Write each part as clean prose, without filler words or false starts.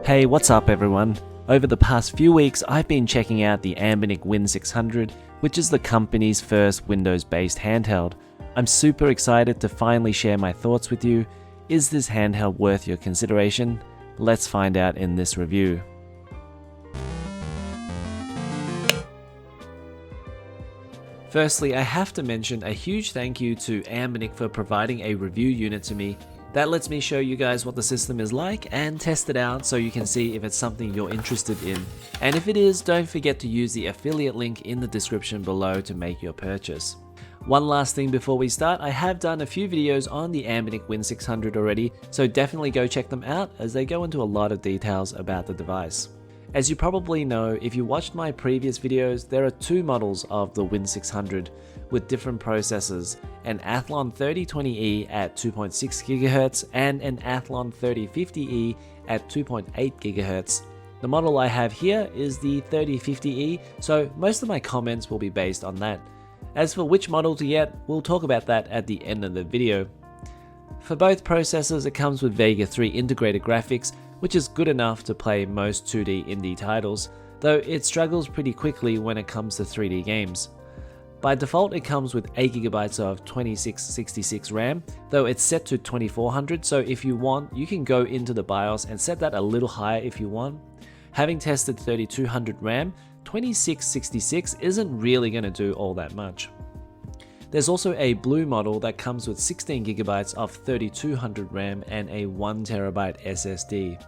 Hey, what's up everyone? Over the past few weeks, I've been checking out the Anbernic Win600, which is the company's first Windows-based handheld. I'm super excited to finally share my thoughts with you. Is this handheld worth your consideration? Let's find out in this review. Firstly, I have to mention a huge thank you to Anbernic for providing a review unit to me. That lets me show you guys what the system is like and test it out so you can see if it's something you're interested in. And if it is, don't forget to use the affiliate link in the description below to make your purchase. One last thing before we start, I have done a few videos on the Anbernic Win600 already, so definitely go check them out as they go into a lot of details about the device. As you probably know, if you watched my previous videos, there are two models of the Win600 with different processors, an Athlon 3020E at 2.6 GHz and an Athlon 3050E at 2.8 GHz. The model I have here is the 3050E, so most of my comments will be based on that. As for which model to get, we'll talk about that at the end of the video. For both processors, it comes with Vega 3 integrated graphics, which is good enough to play most 2D indie titles, though it struggles pretty quickly when it comes to 3D games. By default, it comes with 8GB of 2666 RAM, though it's set to 2400, so if you want, you can go into the BIOS and set that a little higher if you want. Having tested 3200 RAM, 2666 isn't really going to do all that much. There's also a blue model that comes with 16GB of 3200 RAM and a 1TB SSD.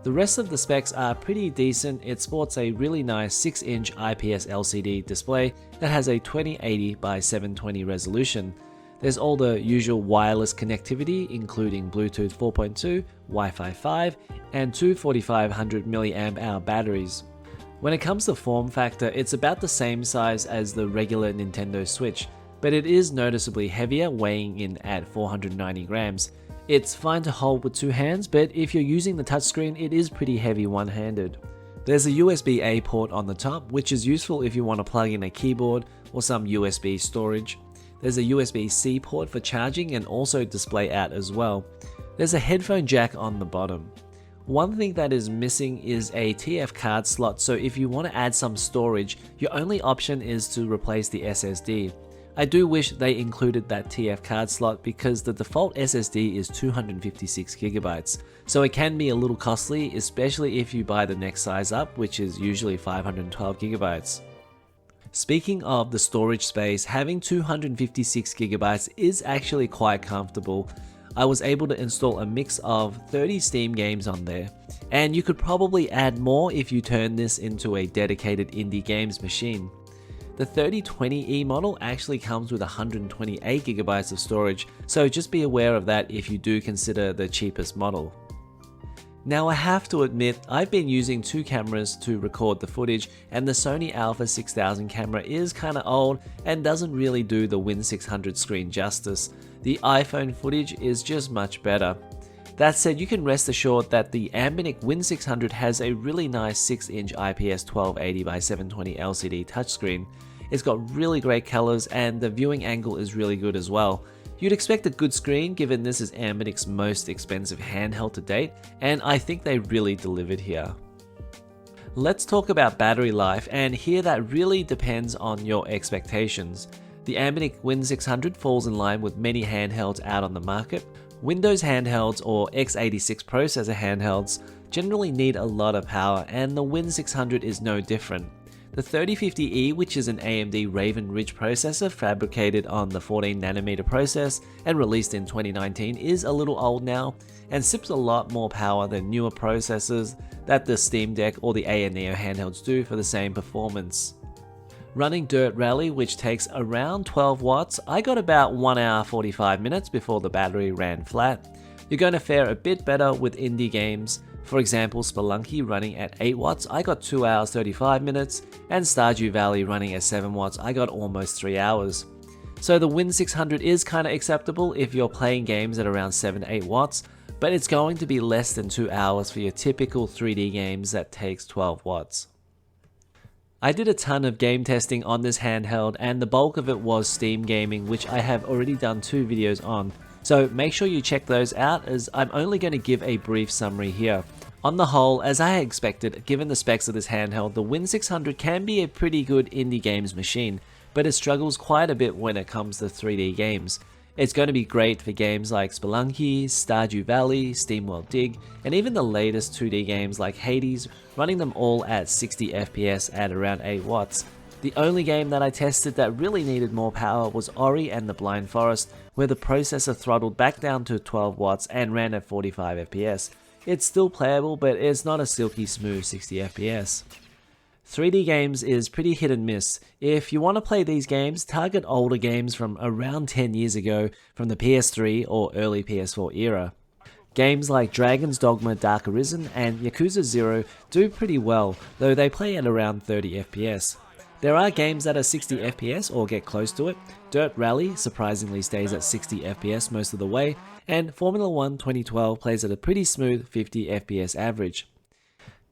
The rest of the specs are pretty decent. It sports a really nice 6-inch IPS LCD display that has a 2080 by 720 resolution. There's all the usual wireless connectivity including Bluetooth 4.2, Wi-Fi 5 and two 4500 mAh batteries. When it comes to form factor, it's about the same size as the regular Nintendo Switch, but it is noticeably heavier, weighing in at 490 grams. It's fine to hold with two hands, but if you're using the touchscreen, it is pretty heavy one-handed. There's a USB-A port on the top, which is useful if you want to plug in a keyboard or some USB storage. There's a USB-C port for charging and also display out as well. There's a headphone jack on the bottom. One thing that is missing is a TF card slot, so if you want to add some storage, your only option is to replace the SSD. I do wish they included that TF card slot because the default SSD is 256GB, so it can be a little costly, especially if you buy the next size up, which is usually 512GB. Speaking of the storage space, having 256GB is actually quite comfortable. I was able to install a mix of 30 Steam games on there, and you could probably add more if you turn this into a dedicated indie games machine. The 3020E model actually comes with 128GB of storage, so just be aware of that if you do consider the cheapest model. Now I have to admit, I've been using two cameras to record the footage, and the Sony Alpha 6000 camera is kinda old and doesn't really do the Win600 screen justice. The iPhone footage is just much better. That said, you can rest assured that the Anbernic Win600 has a really nice 6-inch IPS 1280 by 720 LCD touchscreen. It's got really great colors and the viewing angle is really good as well. You'd expect a good screen given this is Anbernic's most expensive handheld to date, and I think they really delivered here. Let's talk about battery life, and here that really depends on your expectations. The Anbernic Win600 falls in line with many handhelds out on the market. Windows handhelds or x86 processor handhelds generally need a lot of power, and the Win600 is no different. The 3050E, which is an AMD Raven Ridge processor fabricated on the 14nm process and released in 2019, is a little old now and sips a lot more power than newer processors that the Steam Deck or the Neo handhelds do for the same performance. Running Dirt Rally, which takes around 12 watts, I got about 1 hour 45 minutes before the battery ran flat. You're going to fare a bit better with indie games. For example, Spelunky running at 8 watts, I got 2 hours 35 minutes, and Stardew Valley running at 7 watts, I got almost 3 hours. So the Win600 is kinda acceptable if you're playing games at around 7-8 watts, but it's going to be less than 2 hours for your typical 3D games that takes 12 watts. I did a ton of game testing on this handheld, and the bulk of it was Steam gaming, which I have already done 2 videos on. So make sure you check those out, as I'm only going to give a brief summary here. On the whole, as I expected, given the specs of this handheld, the Win600 can be a pretty good indie games machine, but it struggles quite a bit when it comes to 3D games. It's going to be great for games like Spelunky, Stardew Valley, SteamWorld Dig, and even the latest 2D games like Hades, running them all at 60 FPS at around 8 watts. The only game that I tested that really needed more power was Ori and the Blind Forest, where the processor throttled back down to 12 watts and ran at 45 FPS. It's still playable, but it's not a silky smooth 60 FPS. 3D games is pretty hit and miss. If you want to play these games, target older games from around 10 years ago from the PS3 or early PS4 era. Games like Dragon's Dogma Dark Arisen and Yakuza 0 do pretty well, though they play at around 30 FPS. There are games that are 60 FPS or get close to it. Dirt Rally surprisingly stays at 60 FPS most of the way, and Formula 1 2012 plays at a pretty smooth 50 FPS average.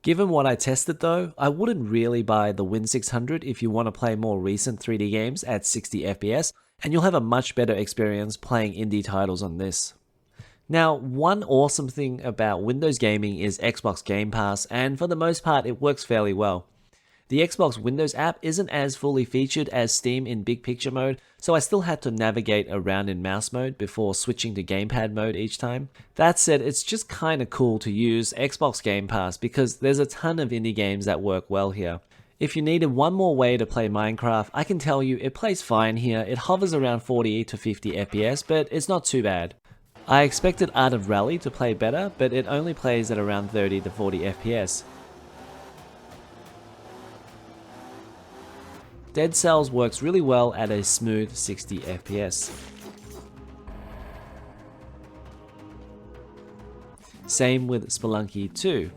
Given what I tested though, I wouldn't really buy the Win600 if you want to play more recent 3D games at 60 FPS, and you'll have a much better experience playing indie titles on this. Now, one awesome thing about Windows gaming is Xbox Gamepass, and for the most part it works fairly well. The Xbox Windows app isn't as fully featured as Steam in big picture mode, so I still had to navigate around in mouse mode before switching to gamepad mode each time. That said, it's just kinda cool to use Xbox Game Pass because there's a ton of indie games that work well here. If you needed one more way to play Minecraft, I can tell you it plays fine here. It hovers around 40 to 50 FPS, but it's not too bad. I expected Art of Rally to play better, but it only plays at around 30 to 40 FPS. Dead Cells works really well at a smooth 60 FPS. Same with Spelunky 2.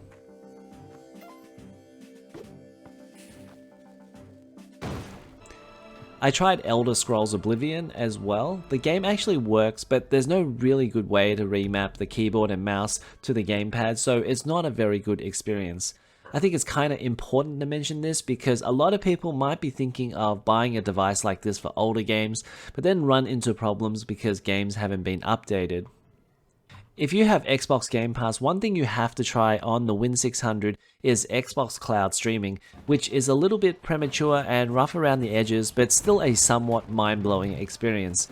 I tried Elder Scrolls Oblivion as well. The game actually works, but there's no really good way to remap the keyboard and mouse to the gamepad, so it's not a very good experience. I think it's kind of important to mention this because a lot of people might be thinking of buying a device like this for older games, but then run into problems because games haven't been updated. If you have Xbox Game Pass, one thing you have to try on the Win600 is Xbox Cloud Streaming, which is a little bit premature and rough around the edges, but still a somewhat mind-blowing experience.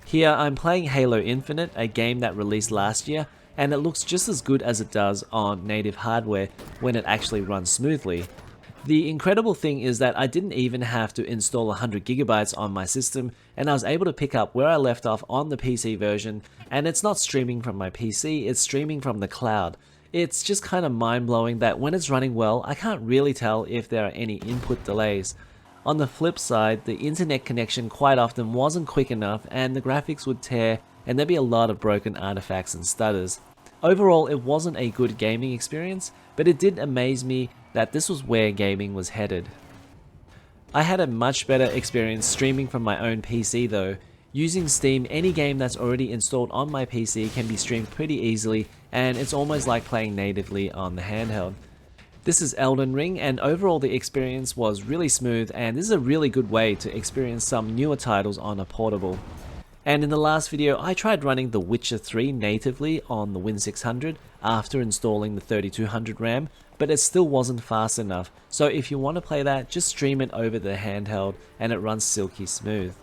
Here I'm playing Halo Infinite, a game that released last year, and it looks just as good as it does on native hardware when it actually runs smoothly. The incredible thing is that I didn't even have to install 100 GB on my system, and I was able to pick up where I left off on the PC version, and it's not streaming from my PC, it's streaming from the cloud. It's just kind of mind-blowing that when it's running well, I can't really tell if there are any input delays. On the flip side, the internet connection quite often wasn't quick enough and the graphics would tear and there'd be a lot of broken artifacts and stutters. Overall, it wasn't a good gaming experience, but it did amaze me that this was where gaming was headed. I had a much better experience streaming from my own PC though. Using Steam, any game that's already installed on my PC can be streamed pretty easily, and it's almost like playing natively on the handheld. This is Elden Ring, and overall the experience was really smooth, and this is a really good way to experience some newer titles on a portable. And in the last video, I tried running The Witcher 3 natively on the Win600 after installing the 3200 RAM, but it still wasn't fast enough. So if you want to play that, just stream it over the handheld and it runs silky smooth.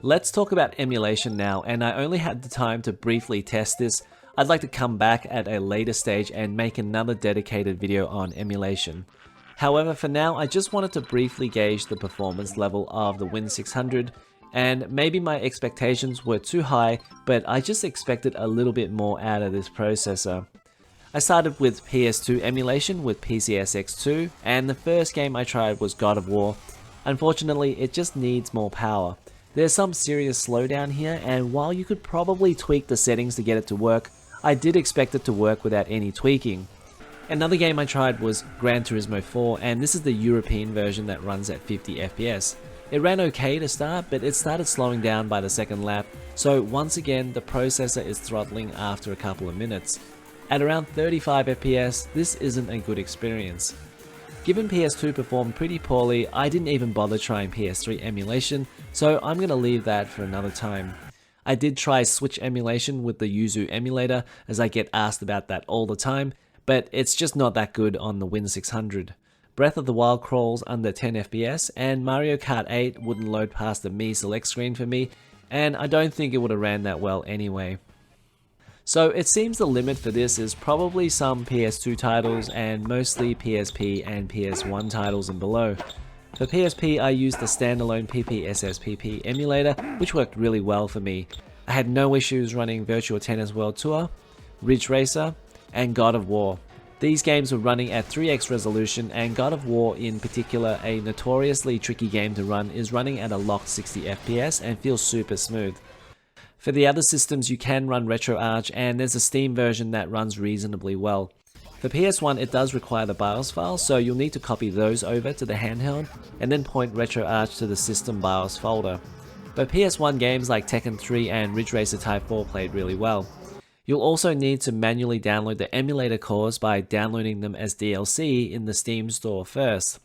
Let's talk about emulation now, and I only had the time to briefly test this. I'd like to come back at a later stage and make another dedicated video on emulation. However, for now, I just wanted to briefly gauge the performance level of the Win600. And maybe my expectations were too high, but I just expected a little bit more out of this processor. I started with PS2 emulation with PCSX2, and the first game I tried was God of War. Unfortunately, it just needs more power. There's some serious slowdown here, and while you could probably tweak the settings to get it to work, I did expect it to work without any tweaking. Another game I tried was Gran Turismo 4, and this is the European version that runs at 50 FPS. It ran okay to start, but it started slowing down by the second lap, so once again the processor is throttling after a couple of minutes. At around 35 FPS, this isn't a good experience. Given PS2 performed pretty poorly, I didn't even bother trying PS3 emulation, so I'm gonna leave that for another time. I did try Switch emulation with the Yuzu emulator, as I get asked about that all the time, but it's just not that good on the Win600. Breath of the Wild crawls under 10 FPS, and Mario Kart 8 wouldn't load past the Mii select screen for me, and I don't think it would have ran that well anyway. So it seems the limit for this is probably some PS2 titles and mostly PSP and PS1 titles and below. For PSP, I used the standalone PPSSPP emulator, which worked really well for me. I had no issues running Virtual Tennis World Tour, Ridge Racer, and God of War. These games were running at 3x resolution, and God of War in particular, a notoriously tricky game to run, is running at a locked 60 FPS and feels super smooth. For the other systems you can run RetroArch, and there's a Steam version that runs reasonably well. For PS1 it does require the BIOS files, so you'll need to copy those over to the handheld and then point RetroArch to the system BIOS folder. But PS1 games like Tekken 3 and Ridge Racer Type 4 played really well. You'll also need to manually download the emulator cores by downloading them as DLC in the Steam store first.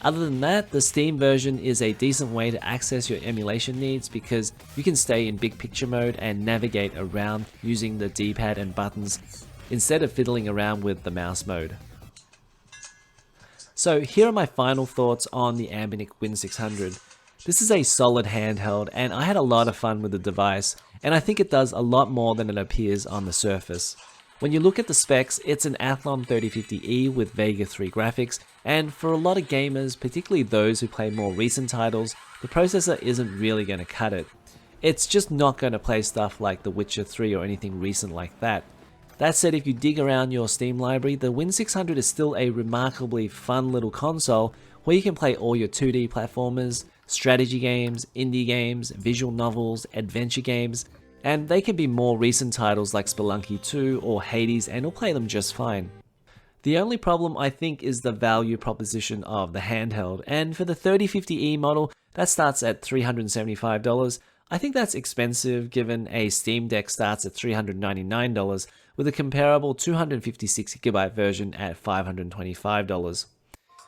Other than that, the Steam version is a decent way to access your emulation needs because you can stay in big picture mode and navigate around using the D-pad and buttons instead of fiddling around with the mouse mode. So here are my final thoughts on the Anbernic Win600. This is a solid handheld and I had a lot of fun with the device, and I think it does a lot more than it appears on the surface. When you look at the specs, it's an Athlon 3050E with Vega 3 graphics, and for a lot of gamers, particularly those who play more recent titles, the processor isn't really going to cut it. It's just not going to play stuff like The Witcher 3 or anything recent like that. That said, if you dig around your Steam library, the Win600 is still a remarkably fun little console where you can play all your 2D platformers, strategy games, indie games, visual novels, adventure games, and they can be more recent titles like Spelunky 2 or Hades, and you'll play them just fine. The only problem I think is the value proposition of the handheld, and for the 3050E model that starts at $375, I think that's expensive given a Steam Deck starts at $399 with a comparable 256GB version at $525.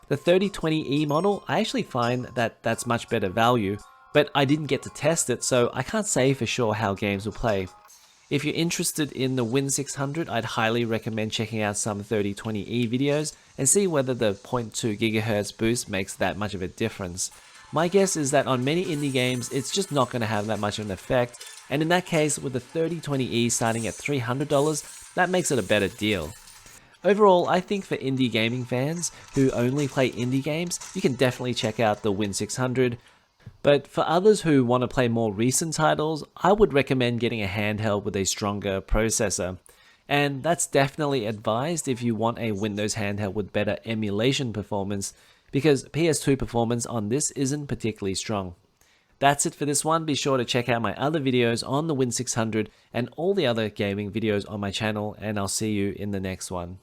The 3020E model, I actually find that that's much better value, but I didn't get to test it, so I can't say for sure how games will play. If you're interested in the Win600, I'd highly recommend checking out some 3020E videos and see whether the 0.2 GHz boost makes that much of a difference. My guess is that on many indie games, it's just not going to have that much of an effect, and in that case, with the 3020E starting at $300, that makes it a better deal. Overall, I think for indie gaming fans who only play indie games, you can definitely check out the Win600. But for others who want to play more recent titles, I would recommend getting a handheld with a stronger processor. And that's definitely advised if you want a Windows handheld with better emulation performance, because PS2 performance on this isn't particularly strong. That's it for this one. Be sure to check out my other videos on the Win600 and all the other gaming videos on my channel, and I'll see you in the next one.